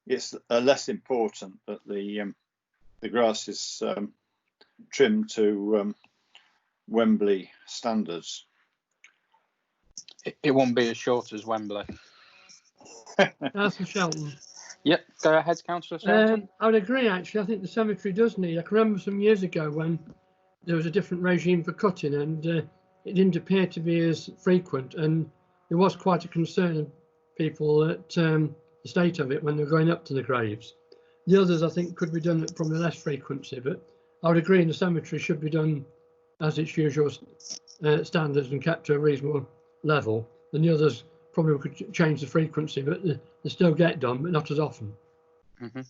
it's less important that the grass is trimmed to Wembley standards. It won't be as short as Wembley. Councillor Shelton. Yep, go ahead, Councillor Shelton. I would agree, actually. I think the cemetery does need. I can remember some years ago when there was a different regime for cutting, and it didn't appear to be as frequent, and there was quite a concern of people at the state of it when they're going up to the graves. The others, I think, could be done at probably less frequency, but I would agree the cemetery should be done as its usual standards and kept to a reasonable level. And the others probably could change the frequency, but they still get done, but not as often. Mm-hmm.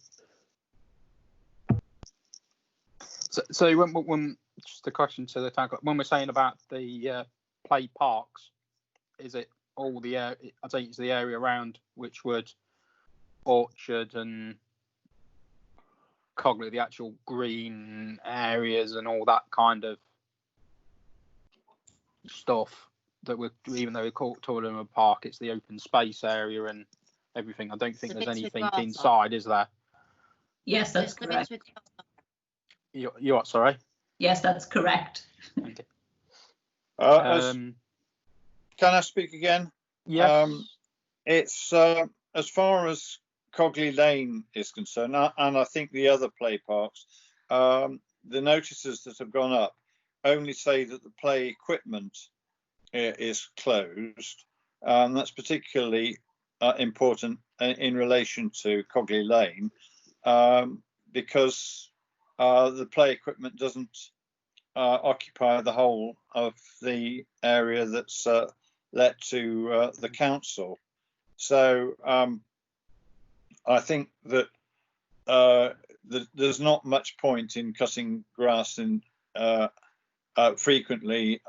So when just a question to the town clerk. When we're saying about the play parks, is it all the area? I think it's the area around Wychwood, Orchard, and Cogley, the actual green areas and all that kind of stuff that we're, even though we call them a park, it's the open space area and everything. I don't think there's anything inside, is there? Yes, that's correct. You what, sorry? Yes, that's correct. Okay. Can I speak again? Yes. It's as far as Cogley Lane is concerned, and I think the other play parks, the notices that have gone up only say that the play equipment is closed. That's particularly important in relation to Cogley Lane, because the play equipment doesn't occupy the whole of the area that's let to the council. So I think that there's not much point in cutting grass in frequently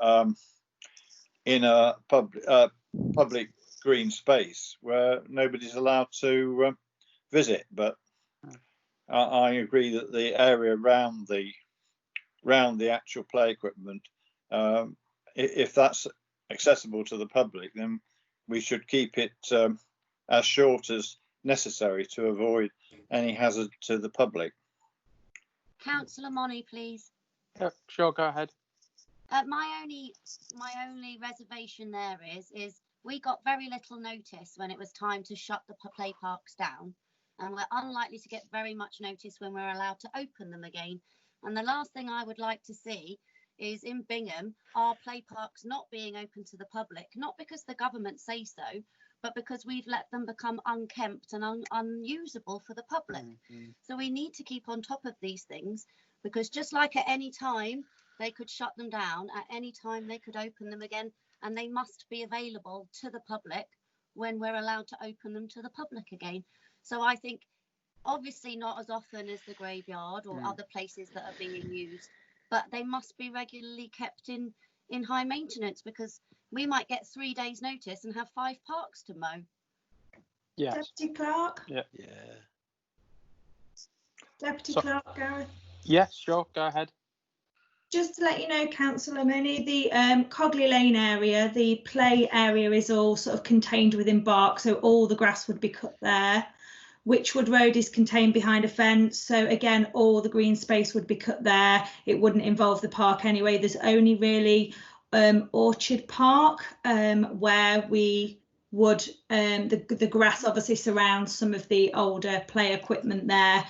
in a public green space where nobody's allowed to visit. But I agree that the area around the actual play equipment, if that's accessible to the public, then we should keep it as short as necessary to avoid any hazard to the public. Councillor Money, please. Yeah, sure, go ahead. My only reservation there is we got very little notice when it was time to shut the play parks down, and we're unlikely to get very much notice when we're allowed to open them again. And the last thing I would like to see is in Bingham our play parks not being open to the public, not because the government say so, but because we've let them become unkempt and unusable for the public. Mm-hmm. So we need to keep on top of these things, because just like at any time they could shut them down, at any time they could open them again, and they must be available to the public when we're allowed to open them to the public again. So I think obviously not as often as the graveyard or other places that are being used, but they must be regularly kept in high maintenance, because we might get 3 days notice and have 5 parks to mow. Yeah. Deputy Clerk? Yeah. Deputy Clerk, Gareth? Yes, sure, go ahead. Just to let you know, Councillor Mooney, the Cogley Lane area, the play area is all sort of contained within Bark, so all the grass would be cut there. Wychwood Road is contained behind a fence, so again, all the green space would be cut there. It wouldn't involve the park anyway. There's only really Orchard Park where we would the grass obviously surrounds some of the older play equipment there,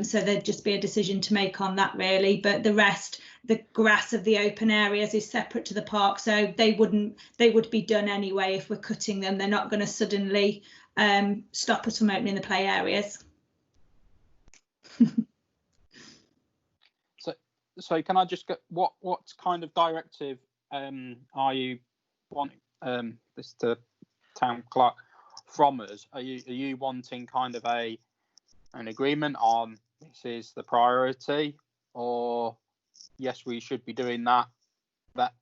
so there'd just be a decision to make on that really. But the rest, the grass of the open areas is separate to the park, so they would be done anyway if we're cutting them. They're not going to suddenly stop us from opening the play areas. So can I just get what kind of directive are you wanting this to town clerk from us? Are you wanting kind of an agreement on this is the priority, or yes we should be doing that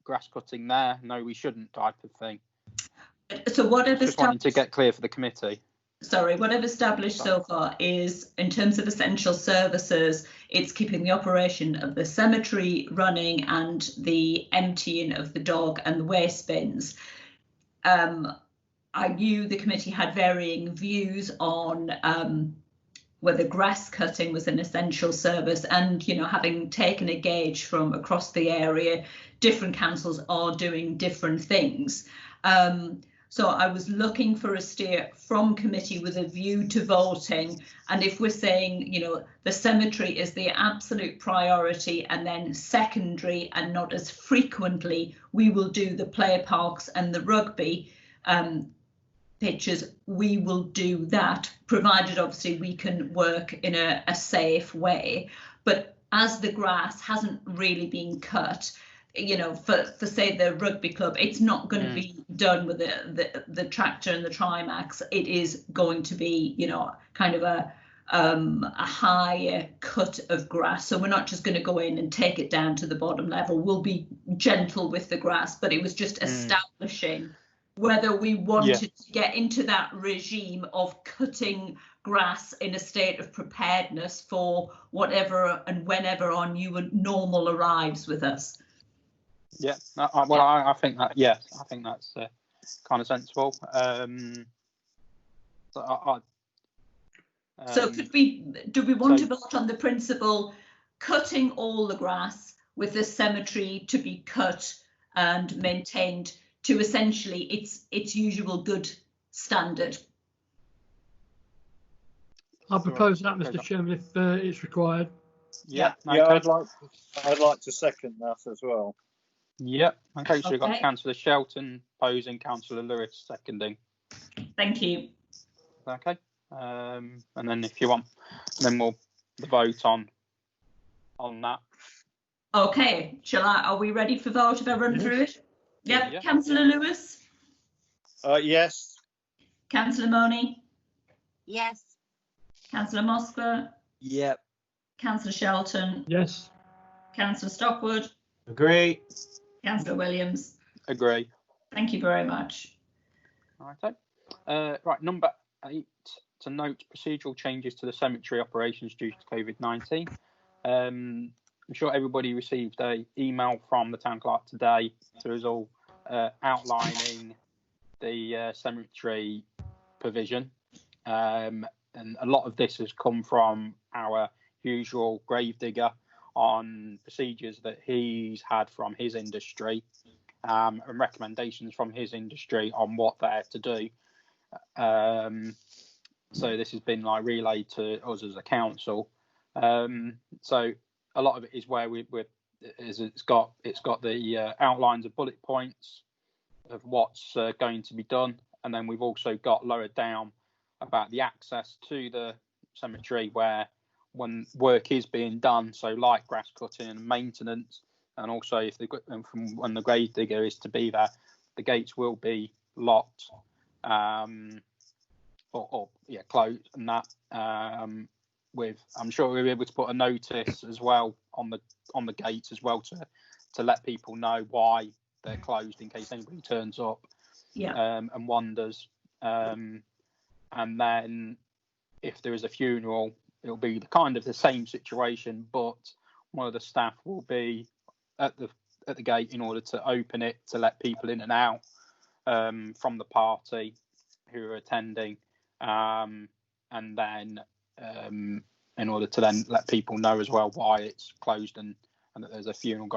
grass cutting there, no we shouldn't type of thing? So what I've just wanting to get clear for the committee. Sorry, what I've established so far is, in terms of essential services, it's keeping the operation of the cemetery running and the emptying of the dog and the waste bins. I knew the committee had varying views on whether grass cutting was an essential service, and having taken a gauge from across the area, different councils are doing different things. So I was looking for a steer from committee with a view to voting. And if we're saying, the cemetery is the absolute priority, and then secondary and not as frequently, we will do the play parks and the rugby pitches, we will do that, provided obviously we can work in a safe way. But as the grass hasn't really been cut, for say the rugby club, it's not going to be done with the tractor and the Trimax. It is going to be, kind of a higher cut of grass. So we're not just going to go in and take it down to the bottom level. We'll be gentle with the grass, but it was just establishing whether we wanted to get into that regime of cutting grass in a state of preparedness for whatever and whenever our new normal arrives with us. Yeah, I think that. Yeah, I think that's kind of sensible. So do we want to vote on the principle cutting all the grass with the cemetery to be cut and maintained to essentially its usual good standard? I propose that, Mr. Chairman, if it's required. Yeah, I'd like to second that as well. Yep. Okay, so we've got Councillor Shelton opposing, Councillor Lewis seconding. Thank you. Okay. And then if you want, then we'll vote on that. Okay. Are we ready for vote if I run through it? Yep. Councillor Lewis? Yes. Councillor Money? Yes. Councillor Moskva? Yep. Councillor Shelton? Yes. Councillor Stockwood? Agree. Councillor Williams? Agree. Thank you very much. Okay. Right, number 8, to note procedural changes to the cemetery operations due to COVID-19. I'm sure everybody received an email from the town clerk today to us all outlining the cemetery provision. And a lot of this has come from our usual gravedigger on procedures that he's had from his industry and recommendations from his industry on what they're to do. So this has been like relayed to us as a council. So a lot of it is where it's got the outlines of bullet points of what's going to be done, and then we've also got lower down about the access to the cemetery where when work is being done, so like grass cutting and maintenance, and also if from when the grave digger is to be there, the gates will be locked or closed, and that with I'm sure we'll be able to put a notice as well on the gates as well to let people know why they're closed in case anybody turns up and wonders. And then if there is a funeral, it'll be the same situation, but one of the staff will be at the gate in order to open it to let people in and out from the party who are attending, and then in order to then let people know as well why it's closed and that there's a funeral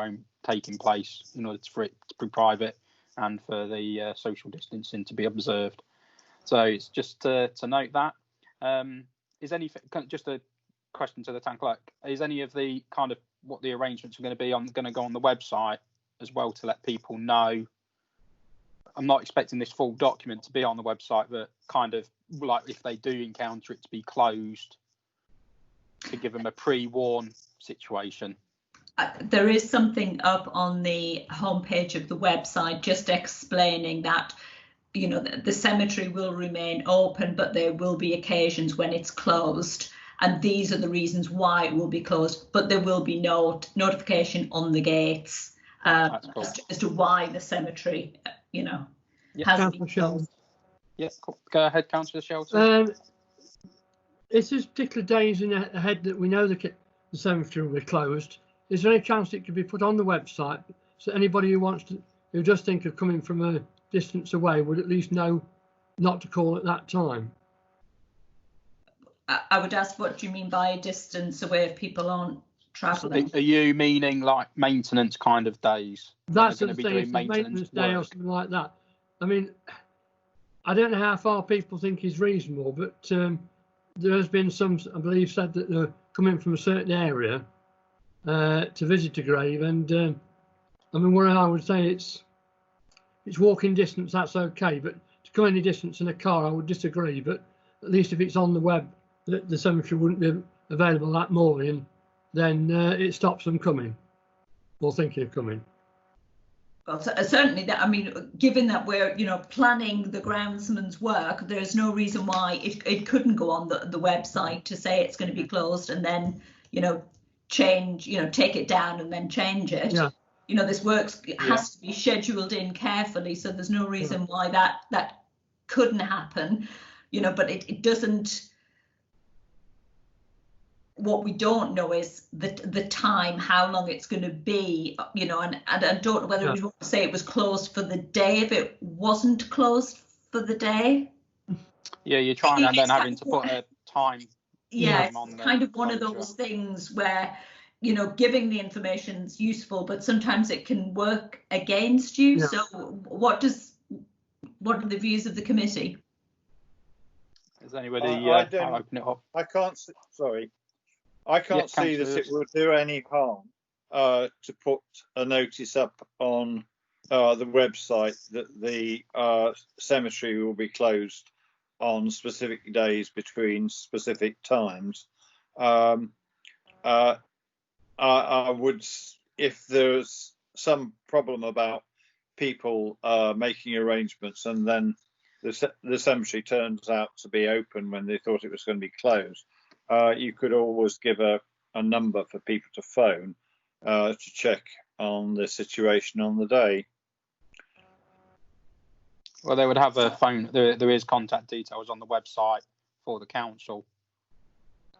taking place in order for it to be private and for the social distancing to be observed. So it's just to note that. Is anything, just a question to the town clerk, is any of the kind of what the arrangements are going to be going to go on the website as well to let people know? I'm not expecting this full document to be on the website, but kind of like if they do encounter it to be closed, to give them a pre-warn situation. There is something up on the homepage of the website just explaining that, you know, the cemetery will remain open, but there will be occasions when it's closed, and these are the reasons why it will be closed, but there will be no notification on the gates cool. as to why the cemetery, has been closed. Yeah, cool. Go ahead, Councillor Shelton. Is there particular days ahead that we know the cemetery will be closed? Is there any chance it could be put on the website so anybody who does think of coming from a distance away would at least know not to call at that time? I would ask, what do you mean by a distance away if people aren't travelling? Are you meaning like maintenance kind of days? That's the thing, maintenance day or something like that. I mean, I don't know how far people think is reasonable, but there has been some, I believe, said that they're coming from a certain area to visit a grave, and I mean, where I would say it's walking distance, that's okay, but to come any distance in a car, I would disagree. But at least if it's on the web that the cemetery wouldn't be available that morning, then it stops them coming or thinking of coming. Well, certainly that, I mean, given that we're, planning the groundsman's work, there's no reason why it couldn't go on the website to say it's going to be closed and then, change, take it down and then change it. Yeah. This work has to be scheduled in carefully, so there's no reason why that couldn't happen, but it doesn't. What we don't know is the time, how long it's going to be, and I don't know whether we want to say it was closed for the day if it wasn't closed for the day. Yeah, you're trying and then having to put a time. Yeah, it's kind of one of those things where, giving the information is useful, but sometimes it can work against you. Yeah. So what are the views of the committee? Is anybody open it up? I can't see that it would do any harm to put a notice up on the website that the cemetery will be closed on specific days between specific times. I would, if there's some problem about people making arrangements and then the cemetery turns out to be open when they thought it was going to be closed, you could always give a number for people to phone to check on the situation on the day. Well, they would have a phone. There is contact details on the website for the council.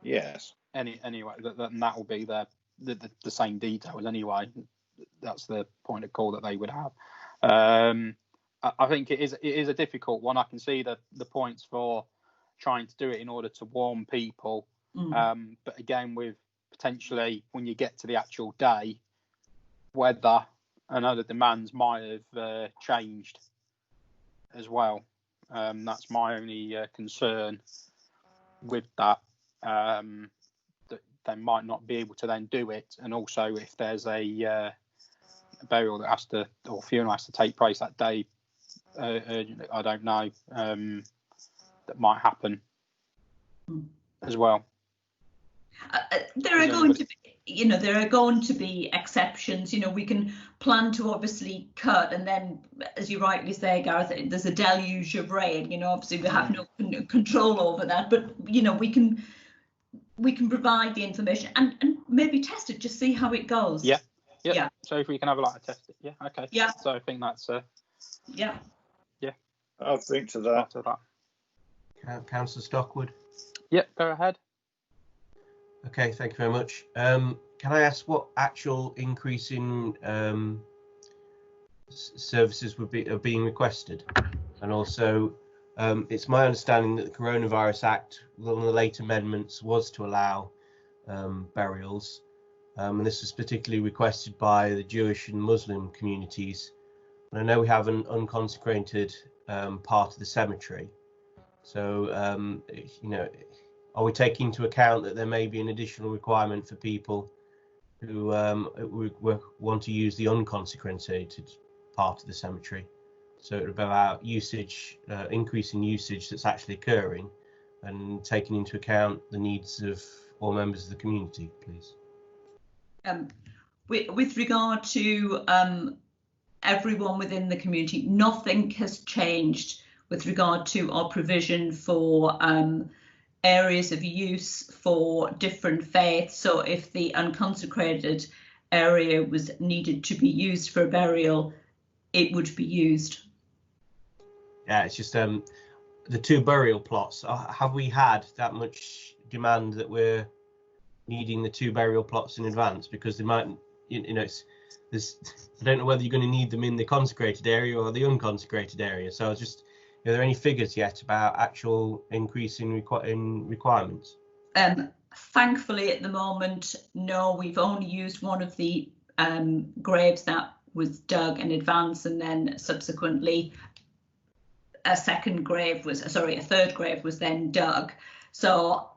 Yes. Anyway, that will be the same details anyway. That's the point of call that they would have. I think it is a difficult one. I can see the points for trying to do it in order to warn people. But again, with potentially when you get to the actual day, weather and other demands might have changed as well. That's my only concern with that. That they might not be able to then do it, and also if there's a burial that has to, or funeral has to take place that day, I don't know, that might happen as well. There are going to be exceptions. We can plan to obviously cut, and then, as you rightly say, Gareth, there's a deluge of rain. Obviously we have no control over that, but we can provide the information and maybe test it, just see how it goes. Yeah. So if we can have a test it, okay. Yeah. So I think that's yeah. I'll think to that. Councillor Stockwood. Yeah, go ahead. Okay, thank you very much. Can I ask what actual increase in services are being requested? And also, it's my understanding that the Coronavirus Act, one of the late amendments, was to allow burials. And this was particularly requested by the Jewish and Muslim communities. And I know we have an unconsecrated part of the cemetery. So, are we taking into account that there may be an additional requirement for people who want to use the unconsecrated part of the cemetery? So it's about usage, increasing usage that's actually occurring, and taking into account the needs of all members of the community, please. With regard to everyone within the community, nothing has changed with regard to our provision for areas of use for different faiths. So if the unconsecrated area was needed to be used for a burial, it would be used. Yeah, it's just the two burial plots. Have we had that much demand that we're needing the two burial plots in advance? Because they might, I don't know whether you're going to need them in the consecrated area or the unconsecrated area. So just, are there any figures yet about actual increase in requirements? Thankfully, at the moment, no. We've only used one of the graves that was dug in advance, and then subsequently a third grave was then dug. So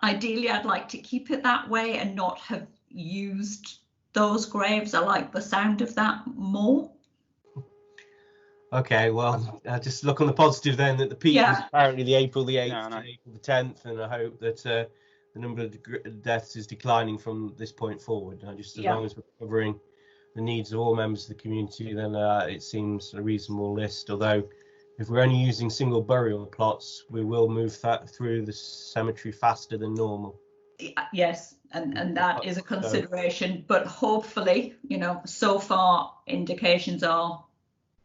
ideally, I'd like to keep it that way and not have used those graves. I like the sound of that more. Okay, well, just look on the positive then, that the peak was apparently the April the 8th to April the 10th, and I hope that the number of deaths is declining from this point forward. As long as we're covering the needs of all members of the community, then it seems a reasonable list. Although, if we're only using single burial plots, we will move that through the cemetery faster than normal. Yes, and that is a consideration, but hopefully, you know, so far indications are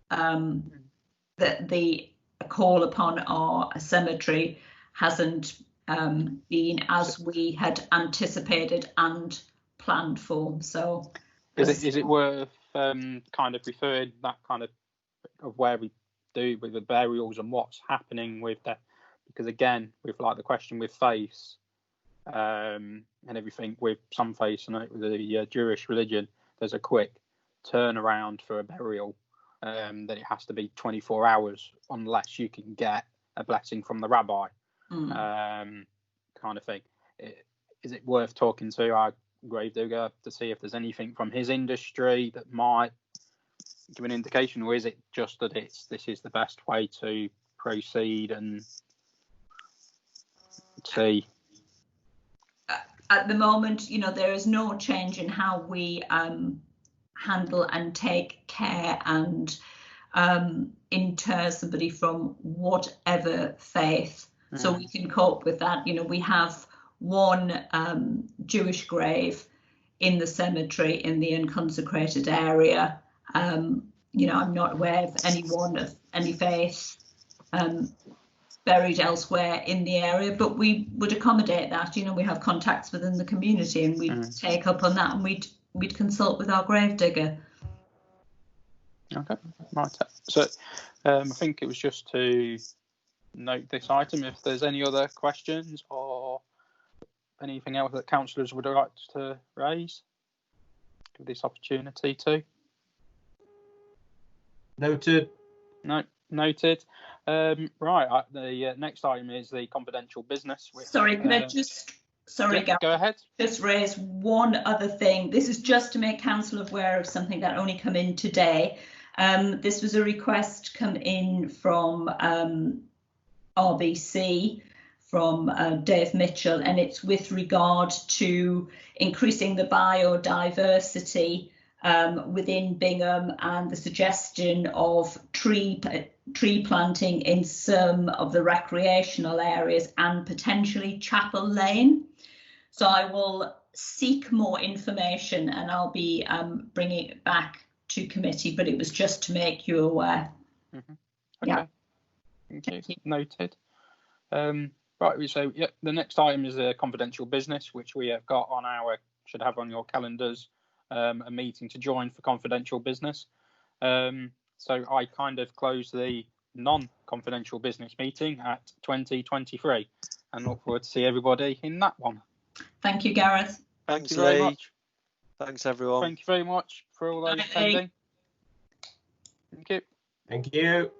that the call upon our cemetery hasn't been as we had anticipated and planned for. So is it worth kind of referring that kind of where we do with the burials and what's happening with that? Because again, with like the question with faiths and everything, with some faiths and the Jewish religion, there's a quick turnaround for a burial, that it has to be 24 hours unless you can get a blessing from the rabbi, kind of thing. Is it worth talking to our gravedigger to see if there's anything from his industry that might give an indication, or is it just that this is the best way to proceed and see? At the moment, you know, there is no change in how we handle and take care and inter somebody from whatever faith, so we can cope with that. You know, we have one Jewish grave in the cemetery in the unconsecrated area. You know, I'm not aware of anyone of any faith buried elsewhere in the area, but we would accommodate that. You know, we have contacts within the community, and we'd take up on that, and we'd consult with our gravedigger. Okay, right. So I think it was just to note this item. If there's any other questions or anything else that councillors would like to raise, give this opportunity to. Noted. No, noted. Right, the next item is the confidential business. Which, sorry, can I just... Sorry, yeah, go ahead. Just raise one other thing. This is just to make council aware of something that only come in today. This was a request come in from RBC, from Dave Mitchell, and it's with regard to increasing the biodiversity within Bingham, and the suggestion of tree planting in some of the recreational areas and potentially Chapel Lane. So I will seek more information, and I'll be bringing it back to committee, but it was just to make you aware. Okay. Yeah. Thank you. Noted. Right, so yeah, the next item is a confidential business, which we have got on should have on your calendars, a meeting to join for confidential business. So I kind of close the non-confidential business meeting at 20:23 and look forward to see everybody in that one. Thank you, Gareth. Thanks, Thank you very Lee. much. Thanks, everyone. Thank you very much for all those attending. Thank you. Thank you.